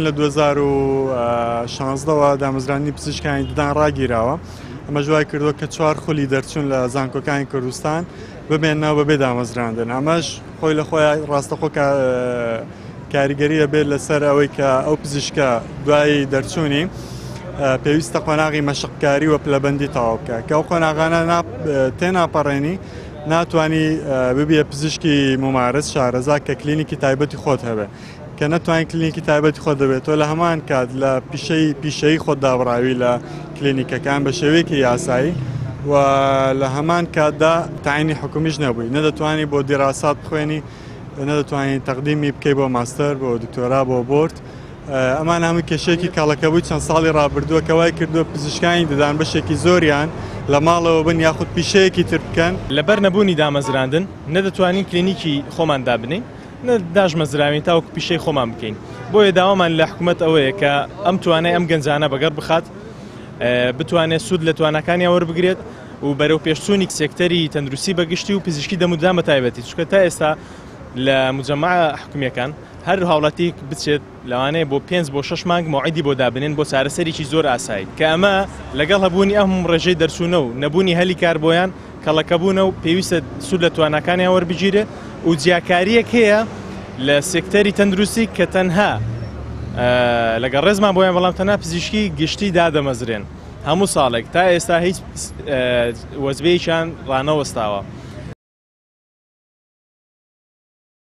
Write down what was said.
لە 2016ەوە دامەزرانی پزیشکانی ددان ڕاگیراوە ئەمە ژوای کردووە کە 4 خولی دەرچوون لە زانکۆکانی کوردستان ببێنەوە بەبێ دامەزراندن ئەمەش خۆی لە خۆی ڕاستەخۆ کاریگەریە بێت لەسەر ئەوەی کە ئەو پزیشکە دوای دەرچوونی پێویستە قۆناغی مەشقکاری وە پلەبەندی تەواو بکە کە ئەو قۆناغانە تێناپەڕێنی ناتوانی ببیە پزیشکی ممارس شارەزا کە کلینیکی تایبەتی خۆت هەبێ کە نەتوانین کلینیکی تایبەتی خۆت دەبێتەوە لە هەمان کات لە پیشەی خۆت دابڕاوی لە کلینیکەکان بە شێوەیەکی یاسایی و لە هەمان کاتدا تاعینی حکومیش نەبووی نەدەتوانی بۆ دیراسات بخوێنی نەدەتوانین تەقدیمی بکەی بۆ ماستەر بۆ دکتۆرا بۆ بۆرد ئەمان هەموو کێشێکی کاڵەکە بووی چەند ساڵی ڕابردووە کە وای کردووە پزیشکانی ددان بەشێکی زۆریان لە ماڵەوە بن یاخود پیشەیەکی تر بکەن لەبەر نەبوونی دامەزراندن نەدەتوانین کلینیکی خۆمان دابنین داژمەزراوین تاوەکو پیشەی خۆمان بکەین بۆیە داوامان لە حکوومەت ئەوەیە کە ئەم توانای ئەم گەنجانە بەگەڕ بخات بتوانێت سوود لە توانەکانی وەربگرێت و بەرەو پێشچوونی سێکتەری تەندروستی بەگشتی و پزیشکی دەمودام بە تایبەتی چونکە تا ئێستا لە مجەمەع حکومیەکان هەر هاوڵاتی بچێت لەوانەیە بۆ 5 بۆ 6 مانگ موعیدی بۆ دابنێن بۆ چارەسەرێکی زۆر ئاسایی کە ئەمە لەگەڵ هەبوونی ئەم ڕێژەی دەرچوونە و نەبوونی هەلی کار بۆیان کەڵەکەبوونە و پێویستە سوود لە توانەکانیان وەربگیرێ و جیاکاریەک هەیە لە سێکتەری تەندروستی کە تەنها لەگەڵ ڕێزمان بۆیان بەڵام تەنها پزیشکی گشتی دادەمەزرێن هەموو ساڵێک تا ئێستا هیچ وەزبەیەکیان ڕانەوەستاوە